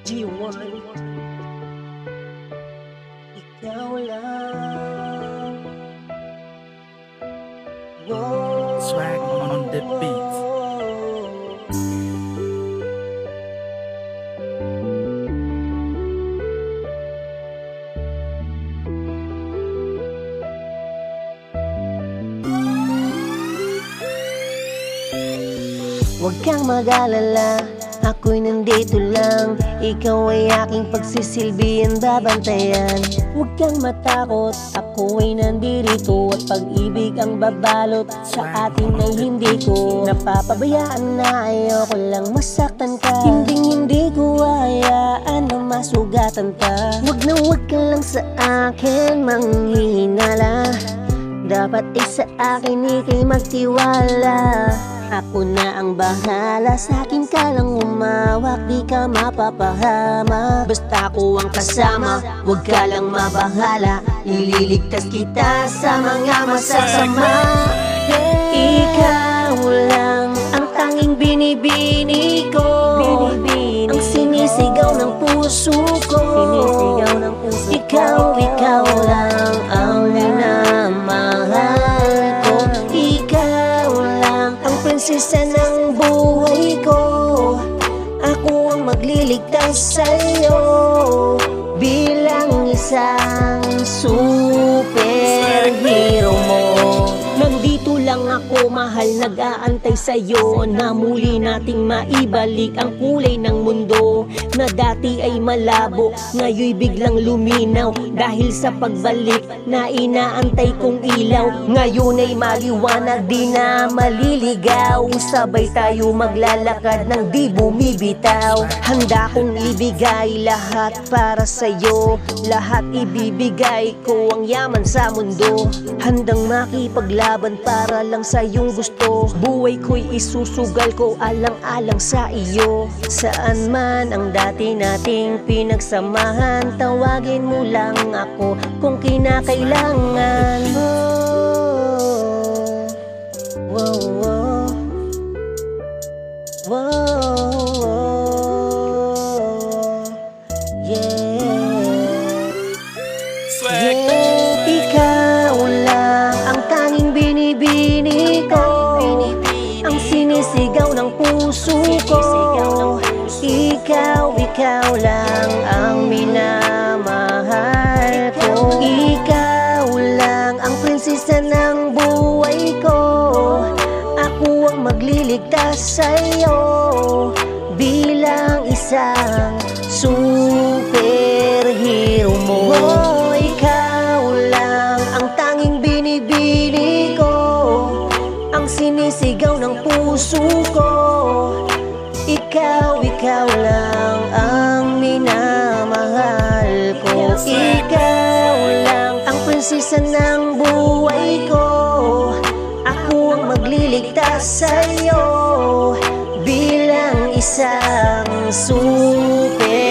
G1, ikaw lang. Swag on the beat. Huwag kang mag-alala, ako'y nandito lang. Ikaw ay aking pagsisilbihan, babantayan. Huwag kang matakot, ako ay nandirito. At pag-ibig ang babalot sa atin ay hindi ko napapabayaan na ayoko lang masaktan ka. Hindi ko hayaan na masugatan ka. Huwag na huwag ka lang sa akin manghihinala. Dapat sa akin ika'y magtiwala. Ako na ang bahala, sa akin ka lang umawak. Di ka mapapahama, basta ako ang kasama. Huwag ka lang mabahala, ililigtas kita sa mga masasama. Ikaw lang ang tanging binibini ko, ang sinisigaw ng puso ko. Ikaw lang ang minamahal ko. Ikaw lang ang prinsesa ng buhay ko. Ako ang magliligtas sa'yo bilang isang superhero mo. Nandito lang ako, mahal, nag-aantay sa'yo na muli nating maibalik ang kulay ng mundo na dati ay malabo, ngayon'y biglang luminaw dahil sa pagbalik na inaantay kong ilaw. Ngayon ay maliwanag, di na maliligaw. Sabay tayo maglalakad ng di bumibitaw. Handa kong ibigay lahat para sa'yo, lahat ibibigay ko, ang yaman sa mundo. Handang makipaglaban para lang sa iyong gusto. Buhay ko'y isusugal ko alang-alang sa iyo. Saan man ang dati nating pinagsamahan, tawagin mo lang ako kung kinakailangan. Ikaw lang ang tanging binibini ko, ang sinisigaw ng puso ko. Ikaw lang ang minamahal ko. Ikaw lang ang prinsesa ng buhay ko. Ako ang magliligtas sa'yo bilang isang superhero mo. Ikaw lang ang tanging binibini ko, ang sinisigaw ng puso ko. Ikaw lang ang minamahal ko. Ikaw lang ang prinsesa ng buhay ko. Ako ang magliligtas sa'yo bilang isang super